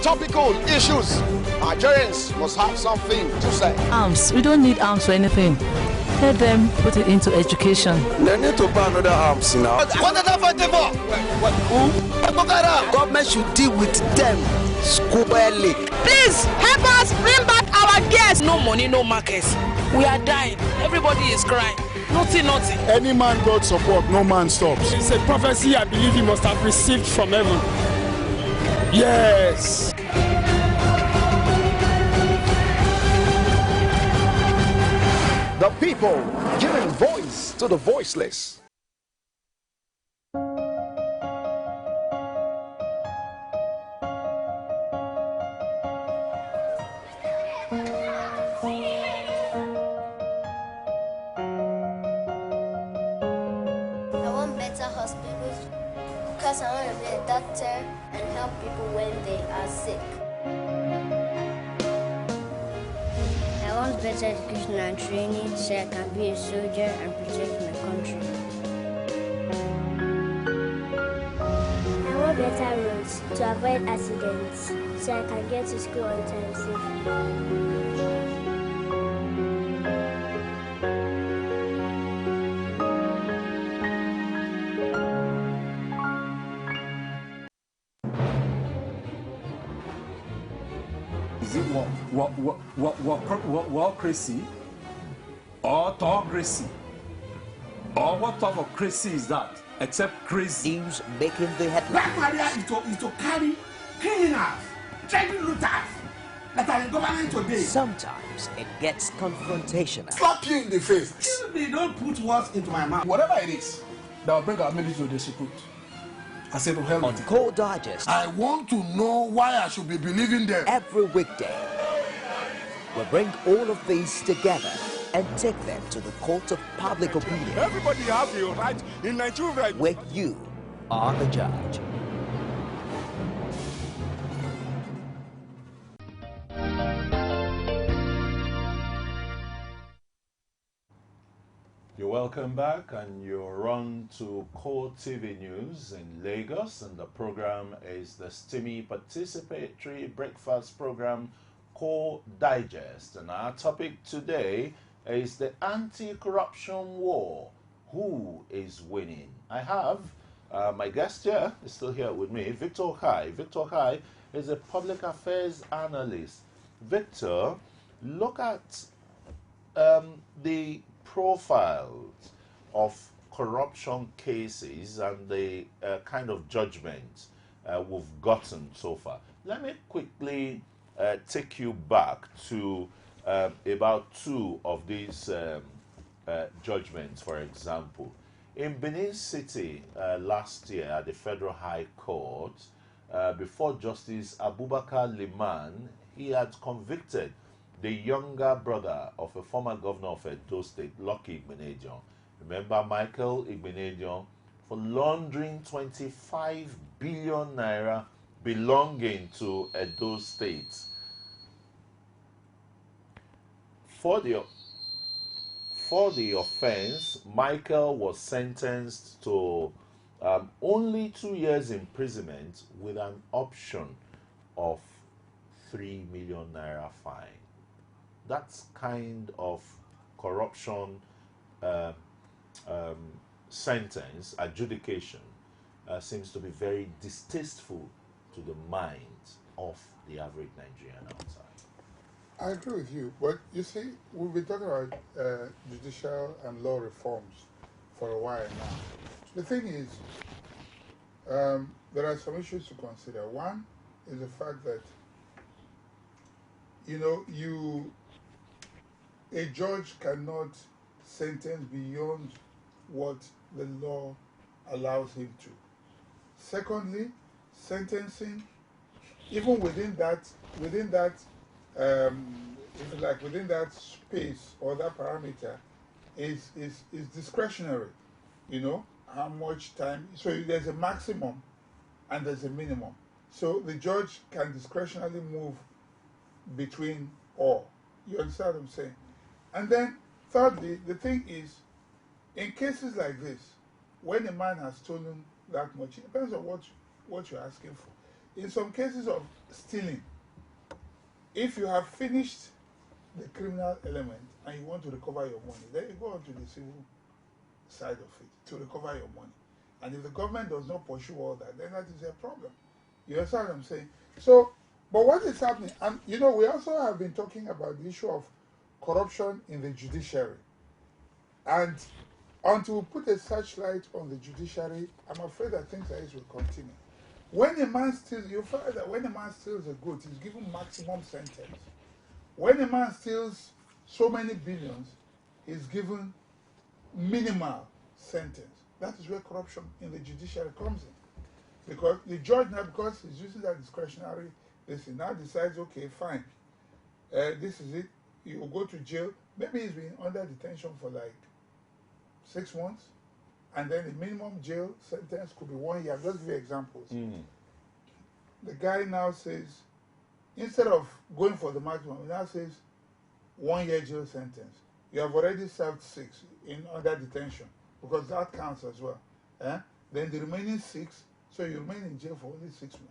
topical issues. Nigerians must have something to say. Arms. We don't need arms for anything. Let them put it into education. They need to ban other arms now. What are they fighting for? Who? Government should deal with them squarely. Please help us bring back our guests. No money, no markets. We are dying. Everybody is crying. Nothing. Any man God support, no man stops. It's a prophecy I believe he must have received from heaven. Yes. The people giving voice to the voiceless. Because I want to be a doctor and help people when they are sick. I want better education and training so I can be a soldier and protect my country. I want better roads to avoid accidents so I can get to school on time safely. Is it walcracy or autocracy? Or what type of crazy is that? Except crazy. News making the headlines. Black Maria is to carry criminals, trading looters that are in government today. Sometimes it gets confrontational. Slap you in the face. They don't put words into my mouth. Whatever it is that will bring our military to disrepute, I said to hell on with it. Core Digest. I want to know why I should be believing them. Every weekday, we bring all of these together and take them to the court of public opinion. Everybody has a right in Nigeria. Where you are the judge. You're welcome back, and you're on to Core TV News in Lagos, and the program is the steamy participatory breakfast program Core Digest, and our topic today is the anti-corruption war. Who is winning? I have my guest here is still here with me, Victor OKHAI. Victor OKHAI is a public affairs analyst. Victor, look at the profiles of corruption cases and the kind of judgment we've gotten so far. Let me quickly take you back to about two of these judgments, for example. In Benin City last year at the Federal High Court, before Justice Abubakar Liman, he had convicted the younger brother of a former governor of Edo State, Lucky Igbenedion. Remember Michael Igbenedion, for laundering 25 billion naira belonging to Edo State. For the offense, Michael was sentenced to only 2 years imprisonment with an option of 3 million naira fine. That's kind of corruption sentence, adjudication, seems to be very distasteful to the mind of the average Nigerian outside. I agree with you, but you see, we've been talking about judicial and law reforms for a while now. The thing is, there are some issues to consider. One is the fact that, a judge cannot sentence beyond what the law allows him to. Secondly, sentencing, even within that space or that parameter, is discretionary. How much time. So there's a maximum and there's a minimum. So the judge can discretionarily move between all. You understand what I'm saying? And then, thirdly, the thing is, in cases like this, when a man has stolen that much, it depends on what you're asking for. in some cases of stealing, if you have finished the criminal element and you want to recover your money, then you go on to the civil side of it to recover your money. And if the government does not pursue all that, then that is a problem. You understand what I'm saying? So, but what is happening, and you know, we also have been talking about the issue of corruption in the judiciary. And until we put a searchlight on the judiciary, I'm afraid that things like this will continue. When a man steals, you find that when a man steals a good, he's given maximum sentence. When a man steals so many billions, he's given minimal sentence. That is where corruption in the judiciary comes in. Because the judge now, because he's using that discretionary, he now decides, okay, fine, this is it, you will go to jail. Maybe he's been under detention for like 6 months, and then the minimum jail sentence could be 1 year. I'll just give you examples. The guy now says, instead of going for the maximum, he now says 1 year jail sentence. You have already served 6 in under detention, because that counts as well. Then the remaining 6, so you remain in jail for only 6 months.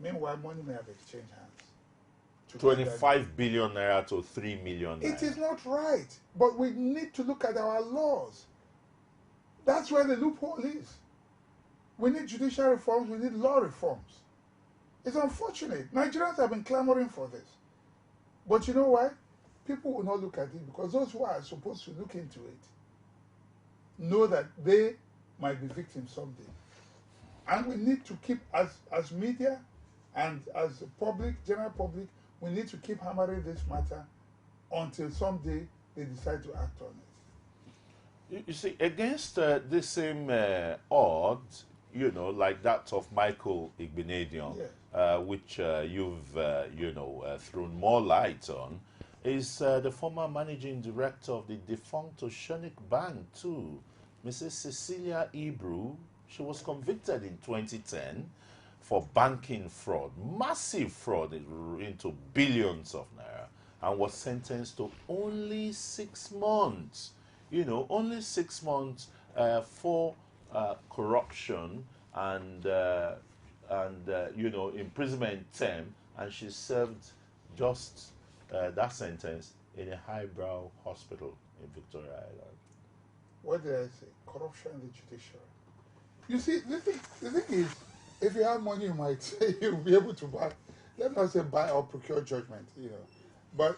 Meanwhile, money may have exchanged hands. 25 billion naira to 3 million naira. It is not right, but we need to look at our laws. That's where the loophole is. We need judicial reforms, we need law reforms. It's unfortunate. Nigerians have been clamoring for this. But you know why? People will not look at it because those who are supposed to look into it know that they might be victims someday. And we need to keep, as media and as the public, general public, we need to keep hammering this matter until someday they decide to act on it. You see, against the same odds, you know, like that of Michael Igbenedion, which you've thrown more light on, is the former managing director of the defunct Oceanic Bank too, Mrs. Cecilia Ibru. She was convicted in 2010 for banking fraud, massive fraud into billions of naira, and was sentenced to only 6 months. You know, only 6 months for corruption and imprisonment term, and she served just that sentence in a highbrow hospital in Victoria Island. What did I say? Corruption in the judiciary. You see, the thing is, if you have money, you might say you'll be able to buy. Let me not say buy or procure judgment, you know, but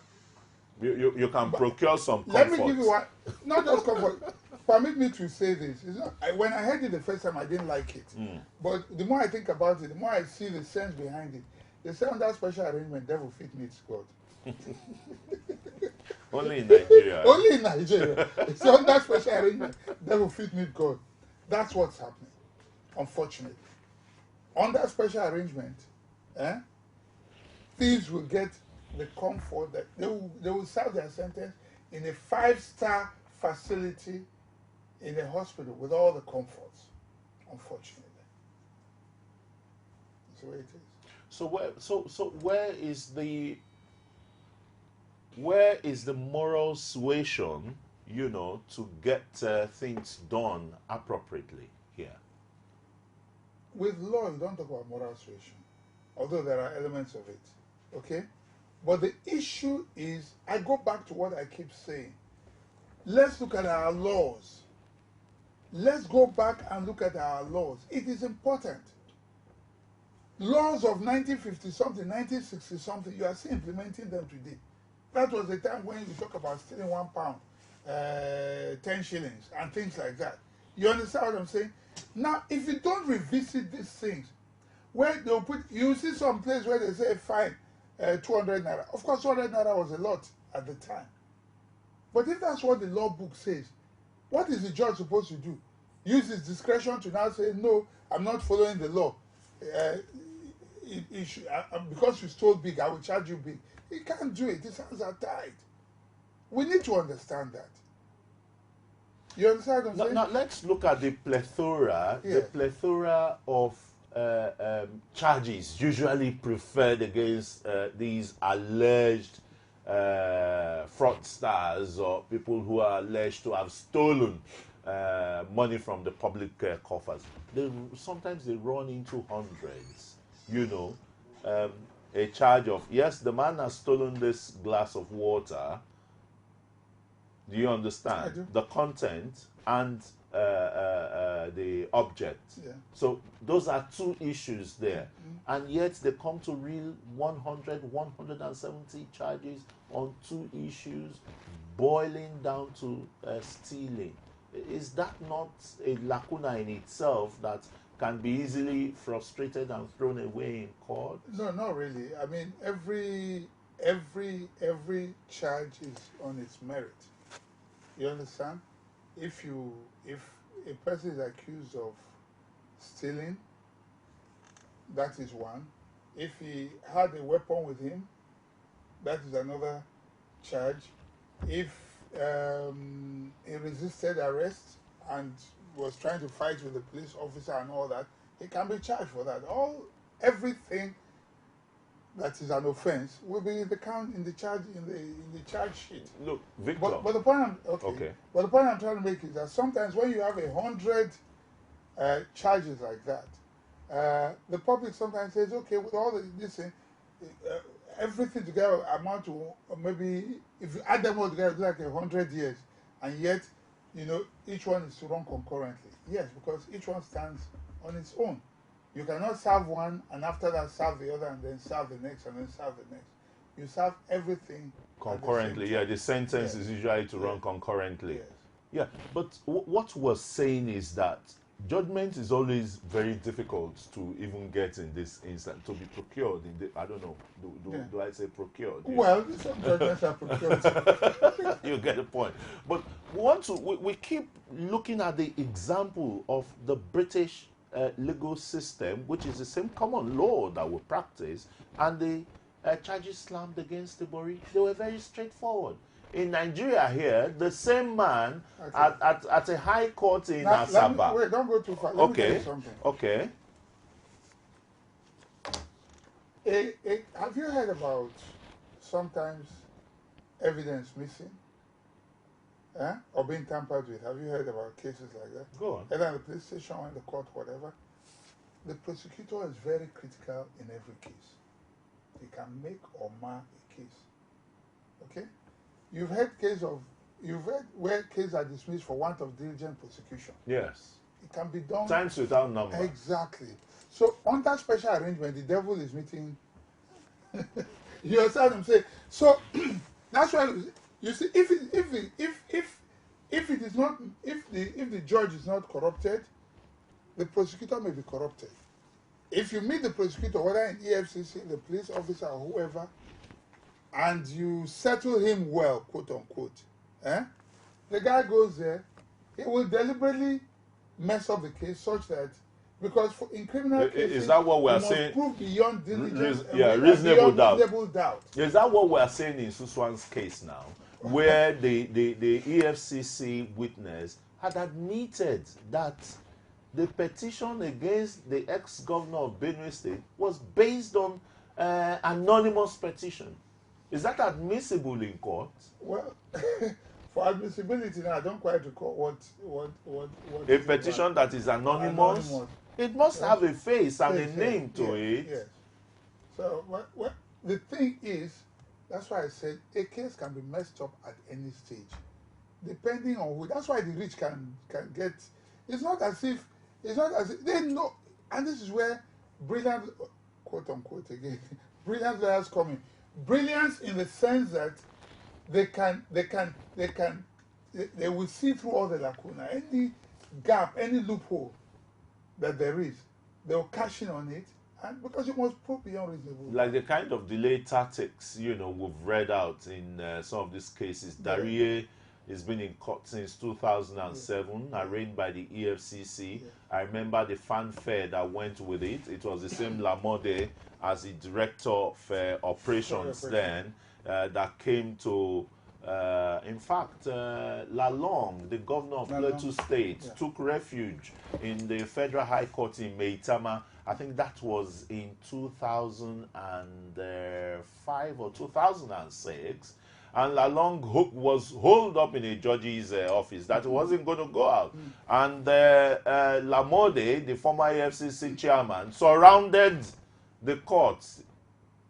you can procure some comfort. Let me give you one, not just comfort. Permit me to say this. It's not, when I heard it the first time, I didn't like it. But the more I think about it, the more I see the sense behind it. They say on that special arrangement, devil fit meets God. Only in Nigeria. Only in Nigeria. It's on that special arrangement, devil fit meet God. That's what's happening, unfortunately. On that special arrangement, thieves will get the comfort that they will serve their sentence in a 5-star facility in a hospital with all the comforts, unfortunately. That's the way it is. So where is the moral suasion, you know, to get things done appropriately here? With law, you don't talk about moral suasion, although there are elements of it, okay? But the issue is, I go back to what I keep saying. Let's look at our laws. Let's go back and look at our laws. It is important. Laws of 1950-something, 1960-something, you are still implementing them today. That was the time when you talk about stealing £1, 10 shillings, and things like that. You understand what I'm saying? Now, if you don't revisit these things, where they'll put, you see some place where they say fine, 200 naira. Of course, 200 naira was a lot at the time. But if that's what the law book says, what is the judge supposed to do? Use his discretion to now say, no, I'm not following the law. Because you stole big, I will charge you big. He can't do it. His hands are tied. We need to understand that. You understand what I'm saying? Now let's look at the plethora of charges usually preferred against these alleged fraudsters or people who are alleged to have stolen money from the public coffers. Sometimes they run into hundreds. you know, a charge of, yes, the man has stolen this glass of water. Do you understand? I do. The content and the object. Yeah. So those are two issues there. And yet they come to real 170 charges on two issues, boiling down to stealing. Is that not a lacuna in itself that can be easily frustrated and thrown away in court? No, not really. I mean, every charge is on its merit. You understand? If a person is accused of stealing, that is one. If he had a weapon with him, that is another charge. If he resisted arrest and was trying to fight with the police officer and all that, he can be charged for that. Everything that is an offense will be in the charge sheet. Look, Victor. But the point But the point I'm trying to make is that sometimes when you have 100 charges like that, the public sometimes says, okay, with all this thing, everything together amount to maybe, if you add them all together, it's like 100 years, and yet, you know, each one is to run concurrently. Yes, because each one stands on its own. You cannot serve one and after that serve the other and then serve the next and then serve the next. You serve everything concurrently. Yeah, the sentence is usually to run concurrently. Yes. Yeah, but what we're saying is that judgment is always very difficult to even get in this instance, to be procured. I don't know, do I say procured? Well, some judgments are procured. You get the point. But we keep looking at the example of the British legal system, which is the same common law that we practice, and the charges slammed against Tibori, they were very straightforward. In Nigeria here, the same man at a high court in Asaba. Wait, don't go too far. Let me tell you something. Okay. Have you heard about sometimes evidence missing? Or being tampered with? Have you heard about cases like that? Go on. Either in the police station or in the court, whatever. The prosecutor is very critical in every case. He can make or mar a case. Okay? You've heard where cases are dismissed for want of diligent prosecution. Yes. It can be done. Times without number. Exactly. So under special arrangement, the devil is meeting. You understand what I'm saying? So that's why you see, if the judge is not corrupted, the prosecutor may be corrupted. If you meet the prosecutor, whether in EFCC, the police officer, or whoever, and you settle him well, quote unquote, the guy goes there, he will deliberately mess up the case such that, because in criminal cases, is that what we are saying? Prove beyond diligence, reasonable doubt. Is that what we are saying in Suswan's case now, where the EFCC witness had admitted that the petition against the ex-governor of Benue State was based on anonymous petition? Is that admissible in court? Well, for admissibility now, I don't quite recall what a petition that is anonymous. It must have a face and a name to it. Yes. So what the thing is, that's why I said a case can be messed up at any stage, depending on who. That's why the rich can get. It's not as if they know, and this is where brilliant, quote unquote again, brilliant lawyers come in. Brilliance in the sense that they will see through all the lacuna, any gap, any loophole that there is, they will cash in on it, and because it must prove beyond reasonable. Like the kind of delay tactics, we've read out in some of these cases. Darie has been in court since 2007, arraigned by the EFCC. I remember the fanfare that went with it. It was the same Lamode as the director of operations then that came to, in fact, Lalong, the governor of Plateau State, took refuge in the Federal High Court in Meitama. I think that was in 2005 or 2006. And Lalong was holed up in a judge's office that he wasn't going to go out. And Lamode, the former EFCC chairman, surrounded the courts,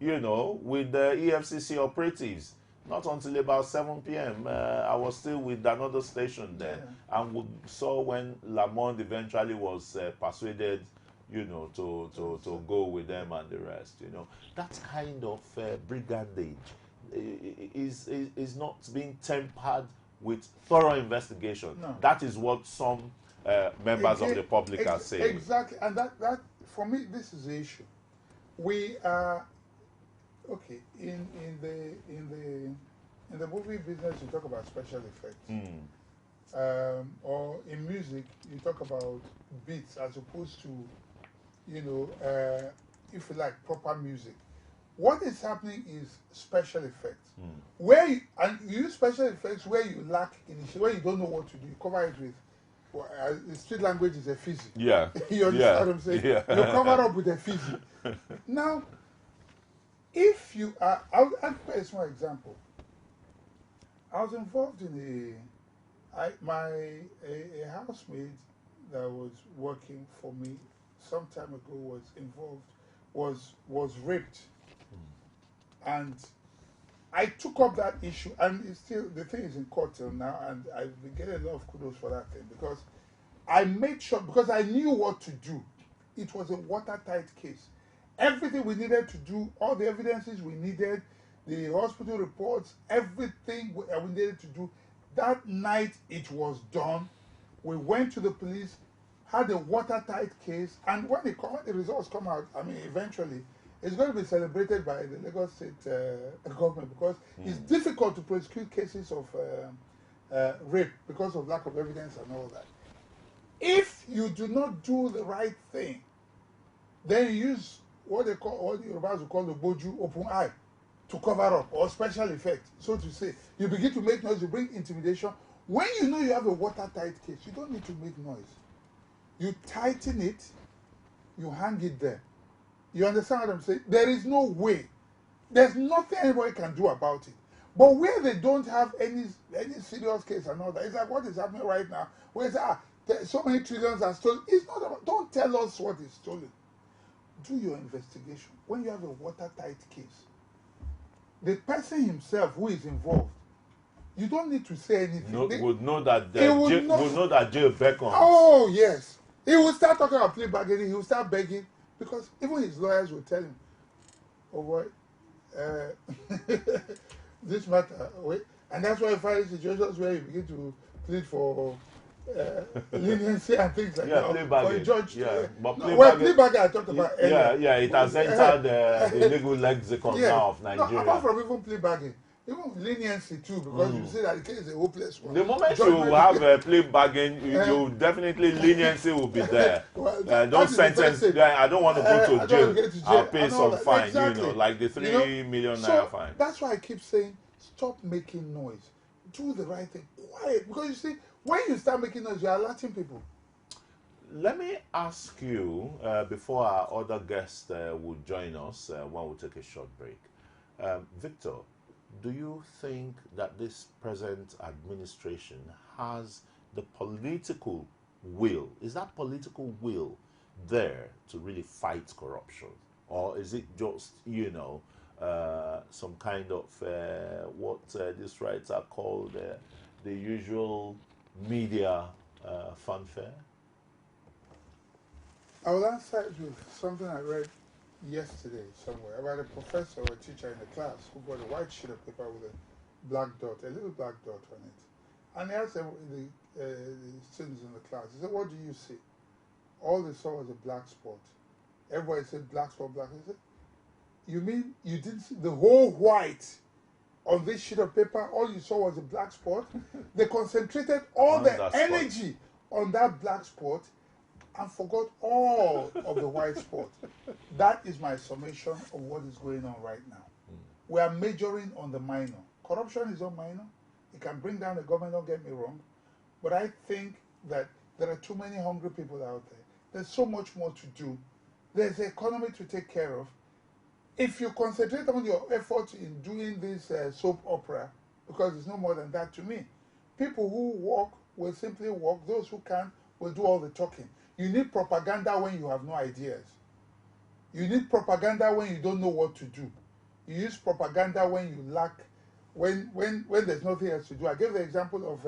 you know, with the EFCC operatives. Not until about 7 p.m. I was still with another station then, and we saw when Lamond eventually was persuaded, you know, to go with them and the rest. You know, that kind of brigandage is not being tempered with thorough investigation. No. That is what some members of the public are saying. Exactly, and that for me, this is the issue. We are okay in the movie business. You talk about special effects, or in music you talk about beats as opposed to, you know, if you like, proper music. What is happening is special effects, where you use special effects where you lack initiative, where you don't know what to do. You cover it with. The street language is a fizzy. Yeah. You understand what I'm saying? Yeah. You cover up with a fizzy. Now, if you are, I'll give you a small example. I was involved in a housemaid that was working for me some time ago was involved, was raped. And I took up that issue, and it's still, the thing is in court till now, and I've been getting a lot of kudos for that thing, because I made sure, because I knew what to do. It was a watertight case. Everything we needed to do, all the evidences we needed, the hospital reports, everything we needed to do, that night it was done. We went to the police, had a watertight case, and when the results come out, I mean, eventually, it's going to be celebrated by the Lagos State government, because it's difficult to prosecute cases of rape because of lack of evidence and all that. If you do not do the right thing, then you use what the Yorubas will call the boju open eye to cover up, or special effect, so to say. You begin to make noise, you bring intimidation. When you know you have a watertight case, you don't need to make noise. You tighten it, you hang it there. You understand what I'm saying? There is no way. There's nothing anybody can do about it. But where they don't have any serious case and all that, it's like what is happening right now, where it's, so many trillions are stolen. It's not about, don't tell us what is stolen. Do your investigation. When you have a watertight case, the person himself who is involved, you don't need to say anything. Would know that jail beckons. Oh, yes. He will start talking about plea bargaining. He will start begging, because even his lawyers will tell him, oh boy, this matter, wait. And that's why you find situations where you begin to plead for leniency and things like that. Plea bargain. For a judge. But plea bargain I talked about earlier. It has entered the legal lexicon now of Nigeria. No, apart from even plea bargain, even leniency too, because you say that the case is a hopeless one. The moment you have a plea bargain, you definitely leniency will be there. Don't sentence. I don't want to go to jail. I'll pay some fine, exactly. You know, like the 3 million naira fine. That's why I keep saying, stop making noise. Do the right thing. Quiet. Because you see, when you start making noise, you are alerting people. Let me ask you, before our other guest will join us, when we take a short break. Victor, do you think that this present administration has the political will? Is that political will there to really fight corruption? Or is it just, you know, some kind of what these rights are called the usual media fanfare? I will answer it with something I read yesterday somewhere about a professor or a teacher in a class who got a white sheet of paper with a black dot, a little black dot on it. And he asked the students in the class, he said, what do you see? All they saw was a black spot. Everybody said, black spot, black. He said, you mean you didn't see the whole white on this sheet of paper? All you saw was a black spot? They concentrated all the energy on that black spot and forgot all of the white spot. That is my summation of what is going on right now. We are majoring on the minor. Corruption is not minor. It can bring down the government, don't get me wrong. But I think that there are too many hungry people out there. There's so much more to do. There's the economy to take care of. If you concentrate on your efforts in doing this soap opera, because it's no more than that to me, people who walk will simply walk. Those who can will do all the talking. You need propaganda when you have no ideas. You need propaganda when you don't know what to do. You use propaganda when you lack, when there's nothing else to do. I gave the example of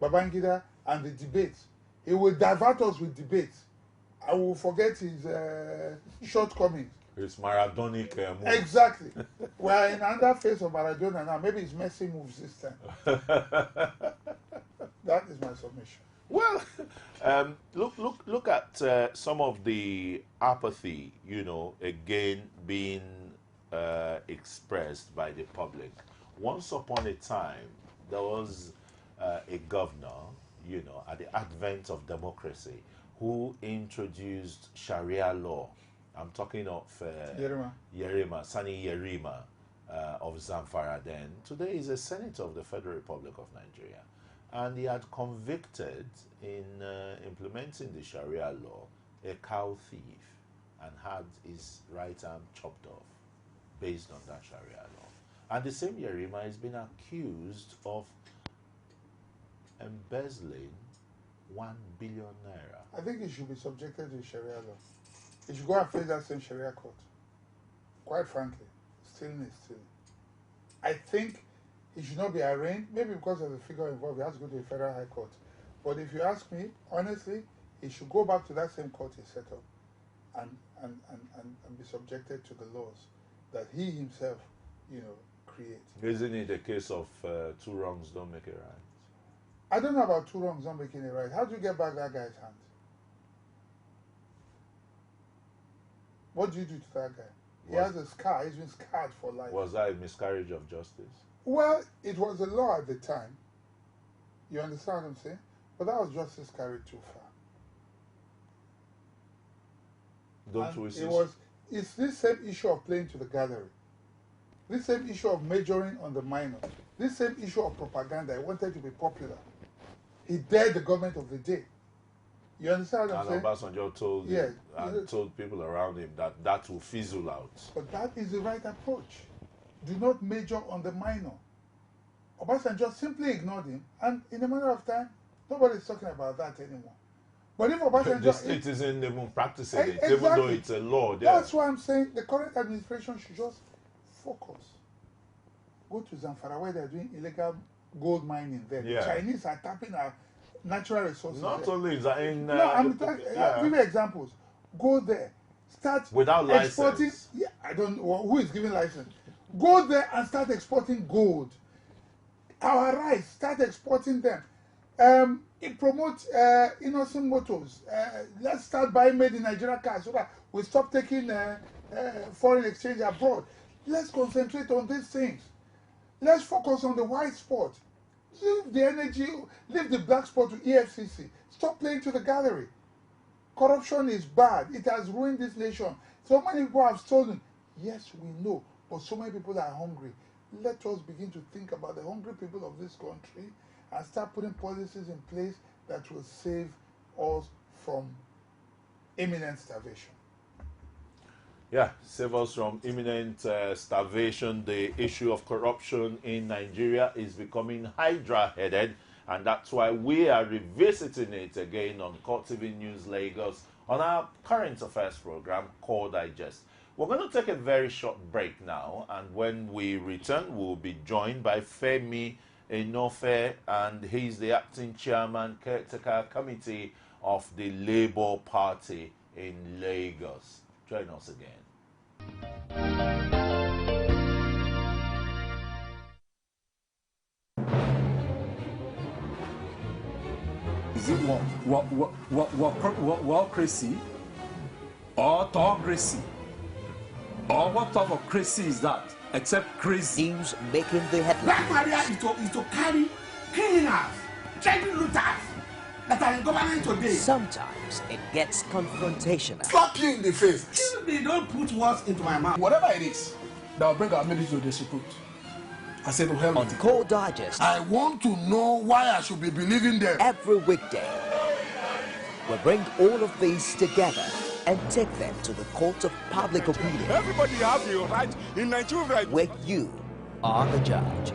Babangida and the debates. He will divert us with debates. I will forget his shortcomings. His Maradonic moves. Exactly. We are in another phase of Maradona now. Maybe it's Messi moves this time. That is my submission. Well, look at some of the apathy, you know, again being expressed by the public. Once upon a time, there was a governor, you know, at the advent of democracy, who introduced Sharia law. I'm talking of Sani Yerima of Zamfara then. Today is a senator of the Federal Republic of Nigeria. And he had convicted in implementing the Sharia law a cow thief and had his right arm chopped off based on that Sharia law. And the same Yerima has been accused of embezzling 1 billion naira. I think he should be subjected to Sharia law. He should go and face that same Sharia court. Quite frankly, stealing is stealing. I think he should not be arraigned, maybe because of the figure involved. He has to go to the Federal High Court. But if you ask me, honestly, he should go back to that same court he set up and be subjected to the laws that he himself, you know, creates. Isn't it a case of two wrongs don't make a right? I don't know about two wrongs not making it right. How do you get back that guy's hand? What do you do to that guy? He has a scar. He's been scarred for life. Was that a miscarriage of justice? Well, it was a law at the time. You understand what I'm saying? But that was justice carried too far. Don't we see? It's this same issue of playing to the gallery. This same issue of majoring on the minor. This same issue of propaganda. He wanted to be popular. He dared the government of the day. You understand what I'm saying? And Obasanjo told him, and told people around him that that will fizzle out. But that is the right approach. Do not major on the minor. Obasanjo simply ignored him, and in a matter of time, nobody's talking about that anymore. But if Obasanjo... The state isn't even practicing it, even though it's a law there. That's why I'm saying the current administration should just focus. Go to Zamfara where they're doing illegal gold mining there. Yeah. The Chinese are tapping our natural resources. Not only is that in... I'll give you examples. Go there. Start without exporting. License. Yeah, I don't know who is giving license. Go there and start exporting gold. Our rice, start exporting them. It promotes innocent motors. Let's start buying made in Nigeria cars so that we stop taking foreign exchange abroad. Let's concentrate on these things. Let's focus on the white spot. Leave the energy, leave the black spot to EFCC. Stop playing to the gallery. Corruption is bad. It has ruined this nation. So many people have stolen. Yes, we know, but so many people are hungry. Let us begin to think about the hungry people of this country and start putting policies in place that will save us from imminent starvation. Yeah, save us from imminent starvation. The issue of corruption in Nigeria is becoming hydra-headed, and that's why we are revisiting it again on Core TV News Lagos on our current affairs program, Core Digest. We're going to take a very short break now, and when we return, we'll be joined by Femi Enofe, and he's the acting chairman, caretaker committee of the Labour Party in Lagos. Join us again. Is it wallocracy or autocracy? Or what type of crazy is that? Except crazy. News making the headlines. Black Maria is to carry criminals, treasure looters that are in government today. Sometimes it gets confrontational. Slap you in the face. Excuse me, don't put words into my mouth. Whatever it is that will bring our military to disrepute, I said to hell. On Core Digest, I want to know why I should be believing them. Every weekday, we'll bring all of these together and take them to the court of public opinion. Everybody has your right in Nigeria. Where you are the judge.